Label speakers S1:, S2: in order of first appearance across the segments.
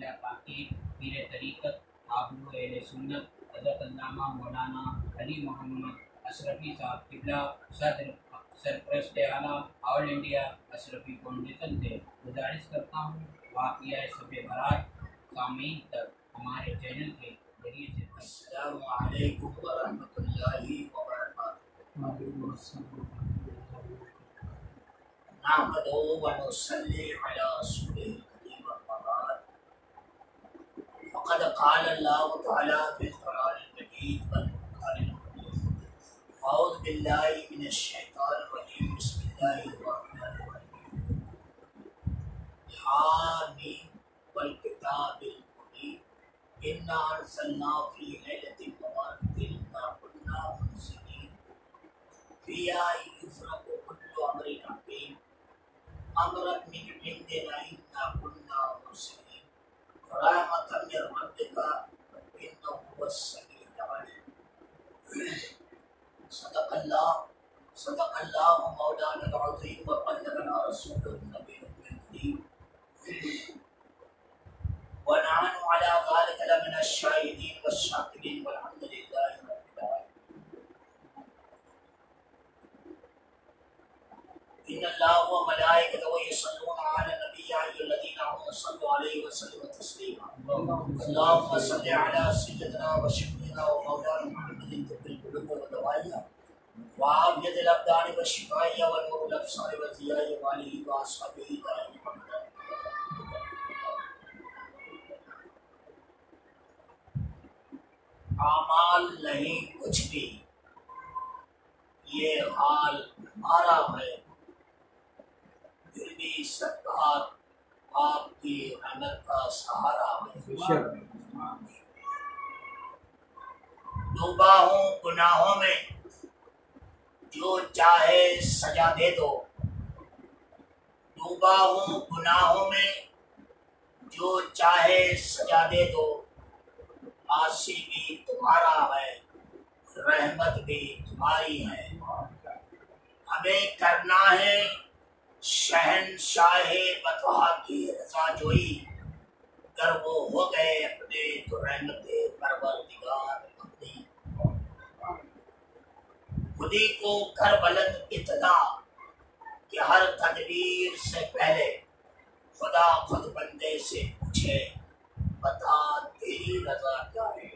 S1: اللہ پاکی پیر طریقت آبرو اہل سنت حضرت علامہ مولانا علی محمد اشرفی صاحب قبلہ صدر سرپرست اعلیٰ آل انڈیا اشرفی فاؤنڈیشن سے گزارش کرتا ہوں واقعہ شب برات سامعین تک ہمارے چینل کے ذریعے سے السلام علیکم ورحمۃ اللہ وبرکاتہ۔ نحمدہ ونصلی علی رسولہ الکریم اما بعد، فقد قال اللہ تعالی فی القرآن المجید والفرقان الحمید، اعوذ باللہ من الشیطان الرجیم، بسم اللہ الرحمن الرحیم، حامیم والکتاب المبین، انا ارسلناہ فی لیلۃ مبارکۃ انا کنا منذرین فیہا یفرق کل امر حکیم امرا من عندنا انا كنا مرسلين رحمة من ربك انه هو السميع العليم۔ صدق الله مولانا العظيم وبلغنا رسوله النبي الكريم ونحن على ذلك لمن الشاهدين والشاكرين والحمد لله رب العالمين۔ ان اللہ وملائکتہ یصلون علی النبی یا ایھا الذین آمنوا صلوا علیہ وسلموا تسلیما۔ اللهم صل علی سیدنا وشفیعنا ومولانا محمد طب القلوب ودوائها وعافیۃ الابدان وشفائها ونور الابصار وضیاء وآلہ واصحابہ دائم محمد۔ اعمال نہیں کچھ بھی، یہ حال ہمارا ہے، پھر بھی سرکار آپ کی رحمت کا سہارا ہے۔ ڈوبا ہوں گناہوں میں، جو چاہے سجا دے دو۔ ڈوبا ہوں گناہوں میں، جو چاہے سجا دے دو۔ عاصی بھی تمہارا ہے، رحمت بھی تمہاری ہے۔ ہمیں کرنا ہے شہنشاہ بطحا کی رضا جوئی، گر وہ ہو گئے اپنے تو رحمت پروردگار اپنی۔ خودی کو کر بلند اتنا کہ ہر تدبیر سے پہلے خدا خود بندے سے پوچھے بتا تیری رضا کیا ہے۔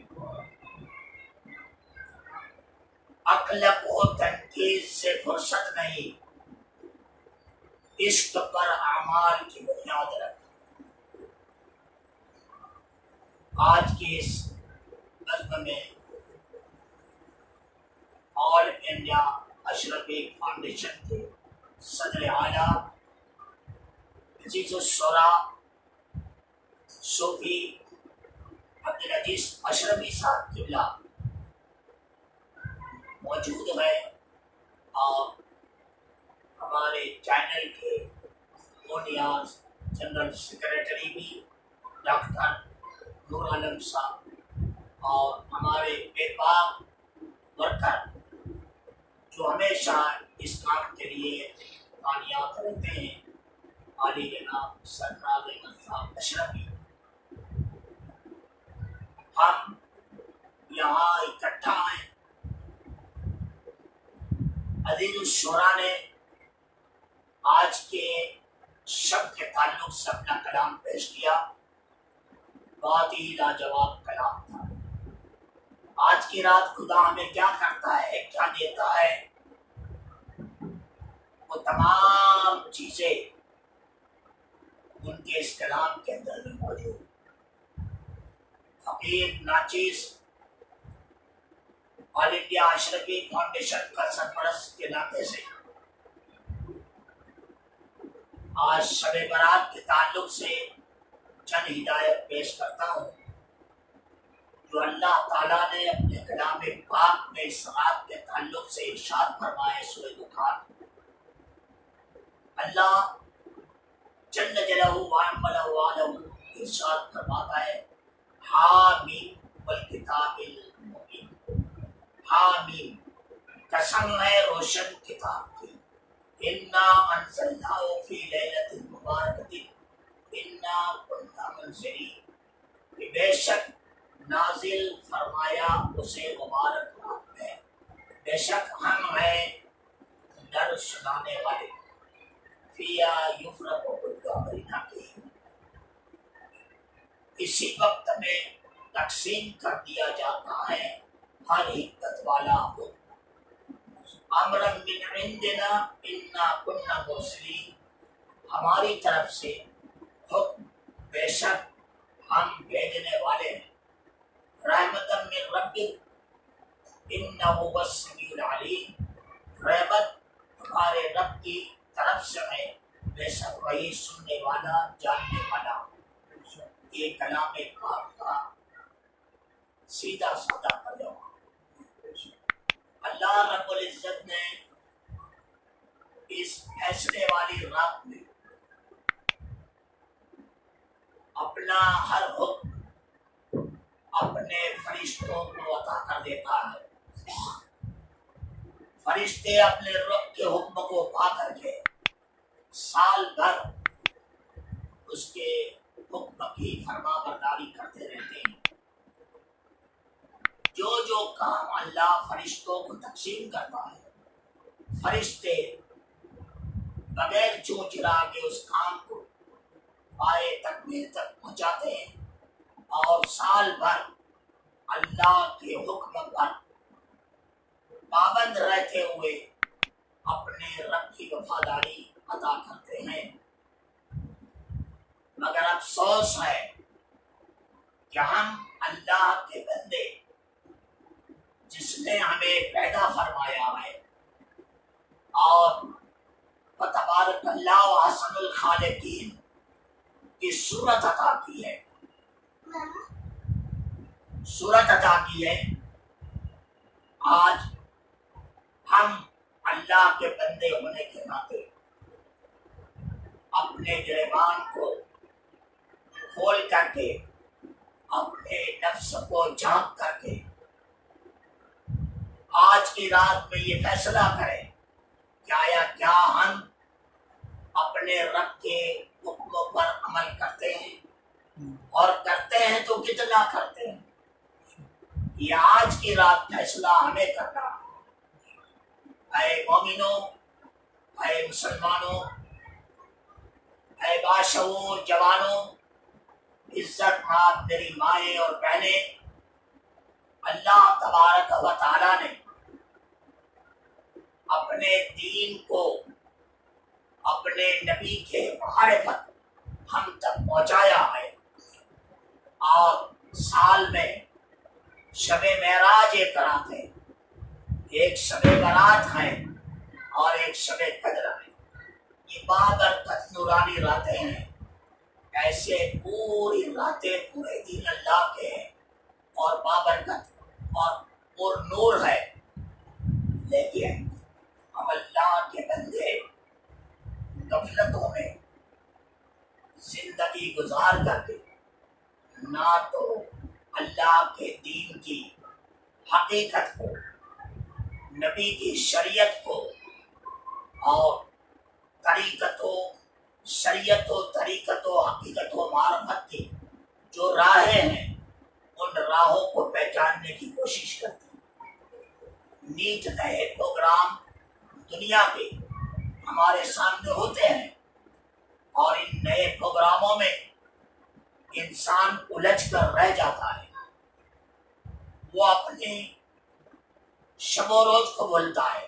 S1: عقل کو تنقید سے فرصت نہیں، عشق پر اعمال کی بنیاد رکھ۔ آج کی اس نظم میں آل انڈیا اشرفی فاؤنڈیشن کے صدر اعلیٰ عزیز الشورا صوفی عبدالعزیز اشرفی صاحب قبلہ موجود ہے، اور ہمارے چینل کے مونیاز جنرل سیکریٹری بھی ڈاکٹر نور عالم صاحب، اور ہمارے بے باک ورکر جو ہمیشہ اس کام کے لیے کامیاب رہتے ہیں، عالی جناب سرفراز احمد صاحب اشرفی۔ ہم یہاں اکٹھا ہیں، عزیز الشورا نے آج کے شب کے تعلق سے اپنا کلام پیش کیا، بہت ہی لاجواب کلام تھا۔ آج کی رات خدا ہمیں کیا کرتا ہے، کیا دیتا ہے، وہ تمام چیزیں ان کے اس کلام کے اندر میں موجود۔ فقیر ناچیز آل انڈیا اشرفی فاؤنڈیشن کا سرپرست کے ناطے سے آج شب برات کے تعلق سے چند ہدایت پیش کرتا ہوں، جو اللہ تعالیٰ نے اپنے کلام پاک میں اس رات کے تعلق سے ارشاد فرمائے۔ سورہ دخان، اللہ جل جلالہ وعلا ارشاد فرماتا ہے، حامیم والکتاب المبین۔ حامیم قسم ہے روشن کتاب کی، انا انزلناہ فی لیلۃ مبارکۃ انا کنا منذرین،
S2: بے شک نازل فرمایا اسے مبارک رات میں، بے شک ہم ہیں ڈر سنانے والے، فیا یفرق کل امر حکیم، اسی وقت میں تقسیم کر دیا جاتا ہے ہر حکمت والا حکم، امرا من عندنا انا کنا مرسلین، ہماری طرف سے حکم، بے شک ہم بھیجنے والے ہیں، رحمتا من ربک انہ هو السمیع العلیم، رحمت تمہارے رب کی طرف سے ہے، بے شک وہی سننے والا جاننے والا۔ یہ کلام پاک کا سیدھا سادہ ترجمہ۔ اللہ رب العزت نے اس فیصلے والی رات میں اپنا ہر حکم اپنے فرشتوں کو عطا کر دیتا ہے، فرشتے اپنے رب کے حکم کو پا کر کے سال بھر اس کے حکم کی فرما برداری کرتے رہتے ہیں۔ جو کام اللہ فرشتوں کو تقسیم کرتا ہے، فرشتے بغیر چوں چرا کے اس کام کو پائے تکمیل تک پہنچاتے ہیں، اور سال بھر اللہ کے حکم پر پابند رہتے ہوئے اپنے رب کی وفاداری ادا کرتے ہیں۔ مگر افسوس ہے کہ ہم اللہ کے بندے، جس نے ہمیں پیدا فرمایا ہے اور تبارک اللہ احسن الخالقین کی صورت عطا کی ہے، آج ہم اللہ کے بندے ہونے کے ناطے اپنے گریبان کو کھول کر کے، اپنے نفس کو جھانک کر کے آج کی رات میں یہ فیصلہ کریں کہ آیا کیا ہم اپنے رب کے حکموں پر عمل کرتے ہیں، اور کرتے ہیں تو کتنا کرتے ہیں۔ یہ آج کی رات فیصلہ ہمیں کرنا ہے۔ اے مومنوں، اے مسلمانوں، اے باشعور جوانوں، عزت مآب میری مائیں اور بہنیں، اللہ تبارک و تعالی نے اپنے دین کو، اپنے نبی کے معرفت ہم تک پہنچایا ہے، اور سال میں شب معراج ایک رات ہے، ایک شب برات ہے، اور ایک شب قدر ہے۔ یہ بابرکت نورانی راتیں ہیں، ایسے پوری راتیں پورے دن اللہ کے ہیں اور بابرکت اور پر نور ہے، لیکن ہم اللہ کے بندے غفلتوں میں زندگی گزار کر کے نہ تو اللہ کے دین کی حقیقت کو، نبی کی شریعت کو، اور شریعت و طریقت و حقیقت و معرفت کی جو راہیں ہیں، ان راہوں کو پہچاننے کی کوشش کرتے ہیں۔ نیت نئے پروگرام دنیا کے ہمارے سامنے ہوتے ہیں، اور ان نئے پروگراموں میں انسان الجھ کر رہ جاتا ہے، وہ اپنے شب و روز کو بھولتا ہے،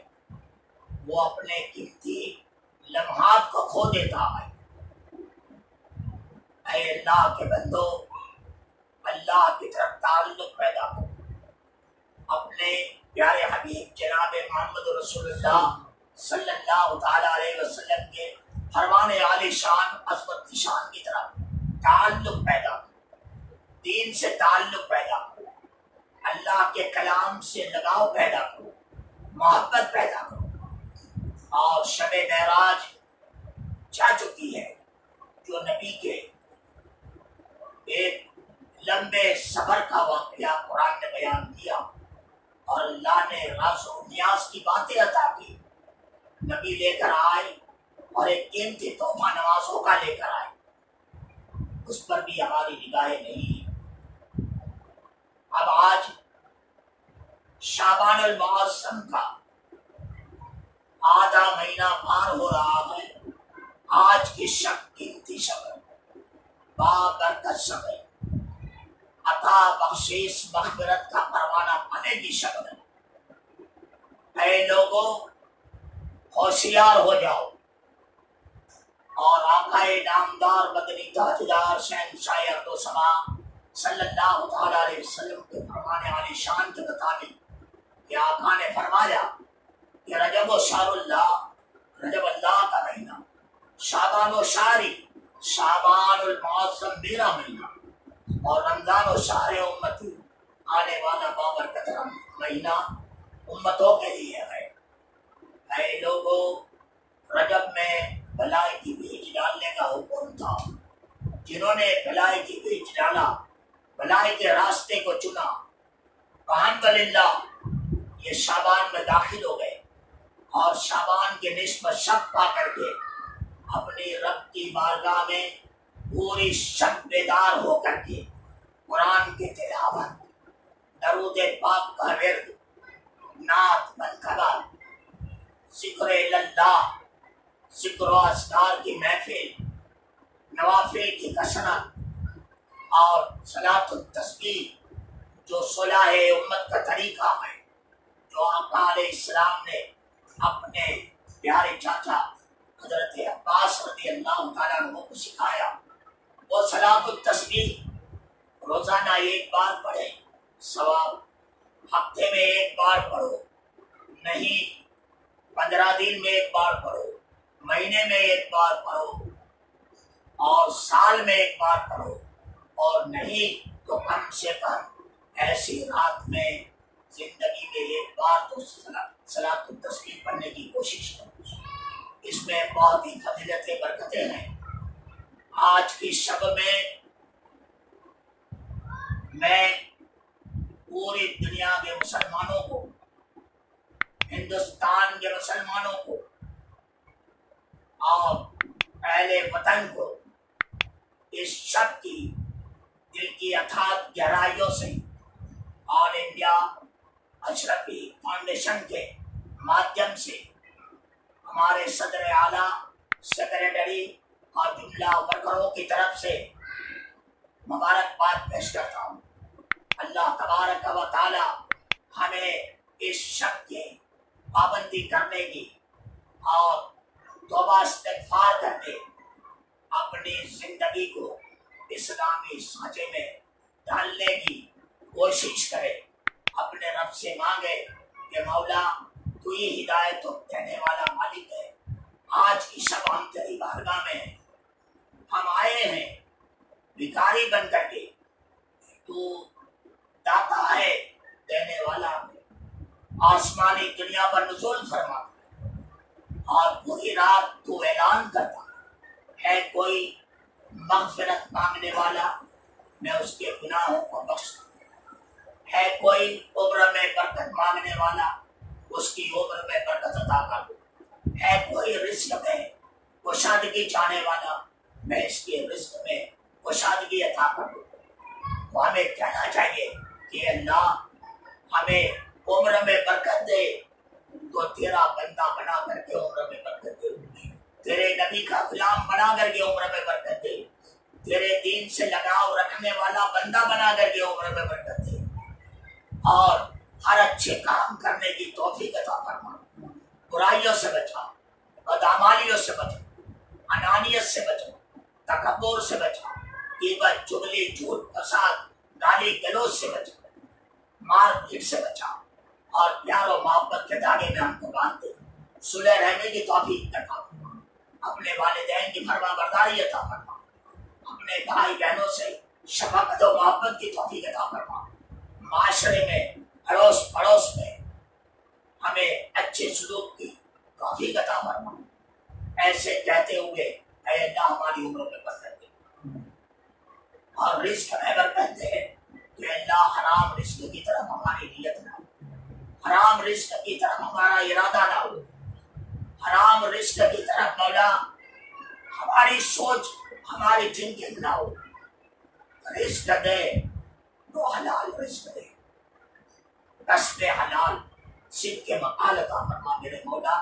S2: وہ اپنے قیمتی لمحات کو کھو دیتا ہے۔ اے اللہ کے بندو، اللہ کی طرف تعلق پیدا کرو، اپنے پیارے حبیب جناب محمد رسول اللہ صلی اللہ تعالی علیہ وسلم کے فرمان عالی شان عظمت شان کی طرف تعلق پیدا کرو، دین سے تعلق پیدا کرو، اللہ کے کلام سے لگاؤ پیدا کرو، محبت پیدا کرو۔ اور شب معراج جا چکی ہے، جو نبی کے ایک لمبے سفر کا واقعہ قرآن نے بیان کیا، اور اللہ نے راز و نیاز کی باتیں عطا کی، نبی لے کر آئے اور ایک قیمتی تحفہ نوازوں کا لے کر آئے، اس پر بھی ہماری نگاہیں نہیں ہیں۔ اب آج شعبان المعظم کا آدھا مہینہ پار ہو رہا ہے. آج کی شب قیمتی شب ہے, بابرکت شب ہے, عطا بخشش مغفرت کا پروانہ پانے کی شب ہے. اے لوگوں, ہوشیار ہو جاؤ اور آقا نامدار مدنی تاجدار شہنشاہ ارض و سما صلی اللہ تعالیٰ علیہ وسلم کے فرمانے والی شان کے مطابق کہ آقا نے فرمایا کہ رجب و شہر اللہ, رجب اللہ کا مہینہ, شعبان و شہری, شعبان المعظم میرا مہینہ, اور رمضان و شہر امتی آنے والا بابرکت مہینہ امتوں کے لیے ہے. اے لوگوں, رجب میں بھلائی کی بیج ڈالنے کا حکم تھا. جنہوں نے بھلائی کی بیج ڈالا, بھلائی کے راستے کو چنا, الحمدللہ یہ شعبان میں داخل ہو گئے اور شعبان کے نصف شب پا کر کے اپنی رب کی بارگاہ میں پوری شب بیدار ہو کر کے قرآن کی تلاوت, درود پاک کا ورد, نعت منقبت, ذکر اللہ, ذکر و اذکار کی محفل, نوافل کی کثرت اور صلاۃ التسبیح جو صلاح امت کا طریقہ ہے, جو آقا علیہ السلام نے اپنے پیارے چاچا حضرت عباس رضی اللہ تعالیٰ عنہ کو سکھایا. وہ صلاۃ التسبیح روزانہ ایک بار پڑھیں, ثواب. ہفتے میں ایک بار پڑھو, نہیں 15 دن میں ایک بار پڑھو, مہینے میں ایک بار پڑھو, اور سال میں ایک بار پڑھو, اور نہیں تو کم سے کم ایسی رات میں زندگی میں ایک بار تو صلاۃ التسبیح پڑھنے کی کوشش کرو. اس میں بہت ہی فضیلتیں برکتیں ہیں. آج کی شب میں پوری دنیا کے مسلمانوں کو, ہندوستان کے مسلمانوں کو اور اہل وطن کو اس شب کی دل کی اتھات گہرائیوں سے آل انڈیا اشرفی فاؤنڈیشن کے مادھیم سے ہمارے صدر اعلیٰ, سیکریٹری اور جملہ ورکروں کی طرف سے مبارکباد پیش کرتا ہوں. اللہ تبارک و تعالی ہمیں اس شب کی پابندی کرنے کی اور توبہ استغفار کر کے اپنی زندگی کو اسلامی سانچے میں ڈالنے کی کوشش کرے. اپنے رب سے مانگے کہ مولا تو ہی ہدایت دینے والا مالک ہے. آج کی شب ہم تیری بارگاہ میں ہم آئے ہیں بھکاری بن کر کے, تو داتا ہے, دینے والا ہے, آسمانی دنیا پر نزول فرما اور پوری رات تو اعلان کرتا ہے کوئی مغفرت مانگنے والا, میں اس کے گناہوں کو بخش دوں. ہے کوئی عمر میں برکت مانگنے والا, اس کی عمر میں برکت عطا کر دوں. ہے کوئی رزق میں کشادگی چاہنے والا, میں اس کے رزق میں کشادگی عطا کر دوں. تو ہمیں کہنا چاہیے کہ اللہ ہمیں عمر میں برکت دے, تو تیرا بندہ بنا کر کے عمر میں برکت دے, تیرے نبی کا غلام بنا کر کے عمر میں برکت دے, تیرے دین سے لگاؤ رکھنے والا بندہ بنا کر کے عمر میں برکت دے, اور ہر اچھے کام کرنے کی توفیق عطا فرما. برائیوں سے بچا, بدعمالیوں سے بچا, انانیت سے بچا, تکبر سے بچا, غیبت, چغلی, جھوٹ, فساد, گالی گلوچ سے بچا, مار پیٹ سے بچا, اور پیار و محبت کے دھاگے میں ہم کو باندھ دے. صلح رہنے کی توفیق عطا فرما. اپنے والدین کی فرما برداری عطا فرما. اپنے بھائی بہنوں سے شفقت و محبت کی توفیق عطا فرما. معاشرے میں, اڑوس پڑوس میں ہمیں اچھے سلوک کی توفیق عطا فرما. ایسے کہتے ہوئے اے اللہ ہماری عمروں میں برکت دے اور رزق میں برکت دے. کہ اللہ حرام رزق کی طرف ہماری نیت نہ ہو, حرام رزق کی طرف ہمارا ارادہ نہ ہو, حرام رزق کی طرف مولا ہماری سوچ, ہماری تھنکنگ نہ ہو. رزق دے, کو حلال رزق دے، کسب حلال صدق مقال عطا فرما میرے مولا،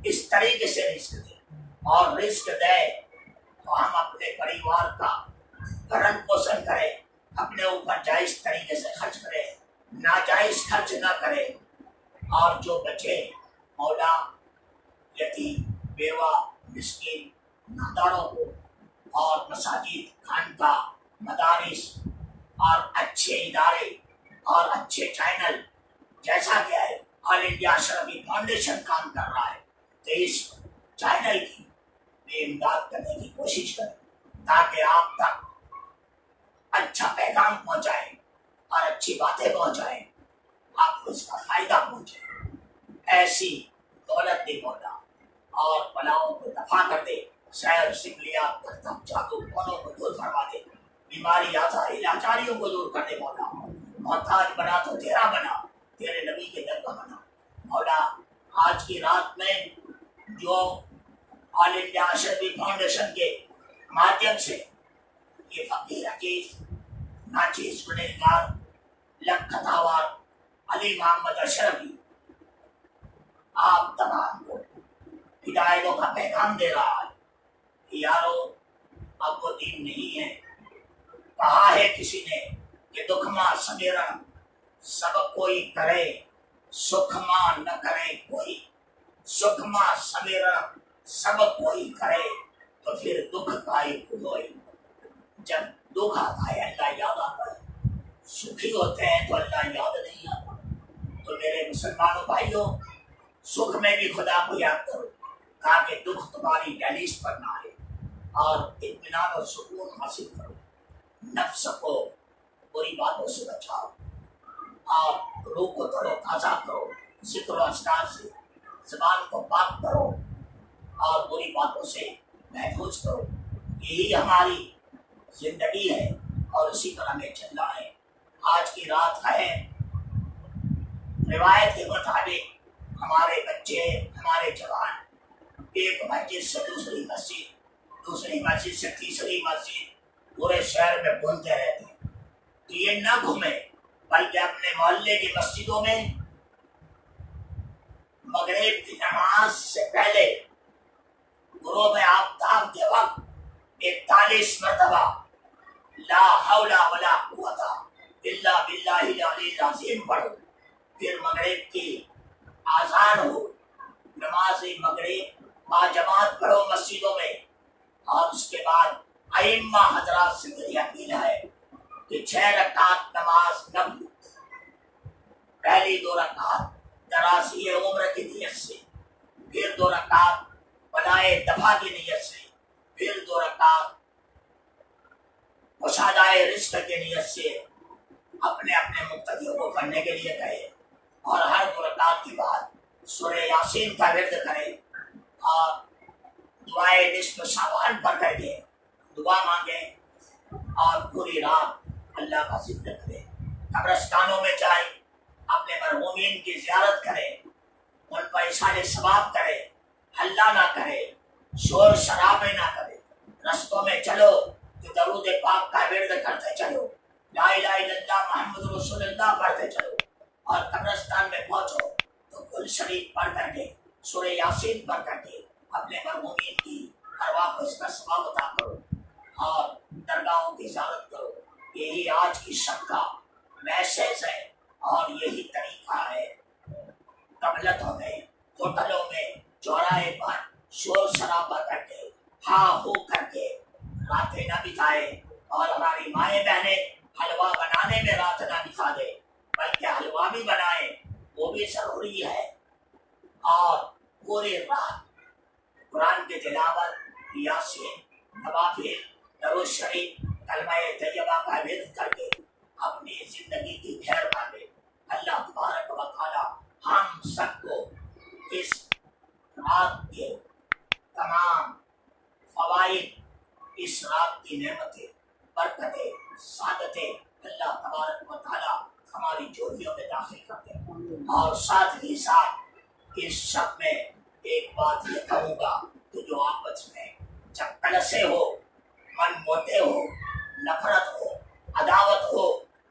S2: اس طریقے سے رزق دے، اور رزق دے تو ہم اپنے پریوار کا بھرن پوشن کریں، اپنے اوپر جائز طریقے سے خرچ کرے، ناجائز خرچ نہ کرے، اور جو بچے مولا یتیم بیوہ مسکین ناداروں کو، اور مساجد خانقاہ مدارس اور اچھے ادارے اور اچھے چینل جیسا کہ ہے آل انڈیا اشرفی فاؤنڈیشن کام کر رہا ہے، تو اس چینل کی بھی امداد کرنے کی کوشش کریں تاکہ آپ تک اچھا پیغام پہنچائے اور اچھی باتیں پہنچائیں، آپ کو اس کا فائدہ پہنچے، ایسی دولت دے مولا، اور بلاؤں کو دفع کر دے، شہر سکلیات دردم جادو کونوں کو دور فرما دے، بیماری آزاری لاچاریوں کو دور کر دے مولا، محتاج بنا تو تیرا بنا، تیرے نبی کے در کا بنا مولا۔ آج کی رات میں جو آل انڈیا اشرفی فاؤنڈیشن کے مادھیم سے یہ فقیر عزیز ناچیز گنہگار لکھتاوار علی محمد اشرفی آپ تمام کو ہدایتوں کا پیغام دے رہا ہے کہ یارو اب وہ دین نہیں ہے، کہا ہے کسی نے کہ دکھما سمیرن سب کوئی کرے، سکھما نہ کرے کوئی، سکھما سمیرن سب کوئی کرے تو پھر دکھ پائی کوئی، جب دکھ آتا ہے اللہ یاد آتا ہے، سکھی ہوتے ہیں تو اللہ یاد نہیں آتا۔ تو میرے مسلمانوں بھائیوں، سکھ میں بھی خدا کو یاد کرو تاکہ دکھ تمہاری دہلیز پر نہ آئے، اور اطمینان اور سکون حاصل کرو، نفس کو بری باتوں سے بچاؤ، اور روح کو ترو تازہ کرو، ذکر و اذکار سے زبان کو پاک کرو، اور بری باتوں سے محفوظ کرو۔ یہی ہماری زندگی ہے اور اسی پر ہمیں چلنا ہے۔ آج کی رات ہے، روایت کے مطابق ہمارے بچے، ہمارے جوان ایک مسجد سے دوسری مسجد، دوسری مسجد سے تیسری مسجد پورے شہر میں گھومتے رہتے ہیں، تو یہ نہ گھومیں بلکہ اپنے محلے کی مسجدوں میں مغرب کی نماز سے پہلے غروب آفتاب کے وقت 41 مرتبہ لا حول ولا قوت الا باللہ العلی العظیم پڑھو، پھر مغرب کی آذان ہو، نماز مغرب باجماعت پڑھو مسجدوں میں، اور اس کے بعد ائمہ حضرات سے میری اپیل ہے کہ 6 رکعت نماز نفل، پہلی 2 رکعت دراز عمر کی نیت سے، پھر 2 رکعت بلائے دفع کی نیت سے، پھر 2 رکعت مشاہدہ رزق کی نیت سے اپنے اپنے مقتدیوں کو پڑھنے کے لیے کہے، اور ہر 2 رکعت کے بعد سورہ یاسین کا ورد کرے، اور دعائے نصف شعبان پڑھ کر کے دعا مانگے، اور پوری رات اللہ کا ذکر کرے، قبرستانوں میں جائے، اپنے مرحومین کی زیارت کرے، ان پر احسان ثواب کرے، ہلہ نہ کرے، شور شرابے نہ کرے، رستوں میں چلو تو درود پاک کا ورد کرتے چلو، لا الہ الا اللہ محمد رسول اللہ پڑھتے چلو، اور قبرستان میں پہنچو تو کل شریف پڑھ کر کے سورہ یاسین پڑھ کر کے اپنے مرحومین کی ارواح کو اس کا ثواب عطا کرو، اور درگاہوں کی زیارت کرو۔ یہی آج کی شب کا میسج ہے، اور یہی طریقہ ہے۔ قبلتوں میں، ہوٹلوں میں، چوراہے پر شور شرابہ کر کے، ہاں ہو کر کے راتیں نہ بتائے، اور ہماری مائیں بہنیں حلوہ بنانے میں رات نہ بتا دے، بلکہ حلوہ بھی بنائے، وہ بھی ضروری ہے، اور پوری رات قرآن کی تلاوت، یاسین، نوافل، درود شریف، کلمہ طیبہ کا ورد کر کے اپنی زندگی کی خیر مانگے۔ اللہ تبارک و تعالی ہم سب کو اس رات کے تمام فوائد، اس رات کی نعمتیں، برکتیں، سعادتیں اللہ تبارک و تعالی ہماری جوڑیوں میں داخل کر دے، اور ساتھ ہی ساتھ اس شب میں ایک بات یہ کہوں گا کہ جو آپس میں جب کلسے ہو، من موٹے ہو، نفرت ہو، عداوت ہو،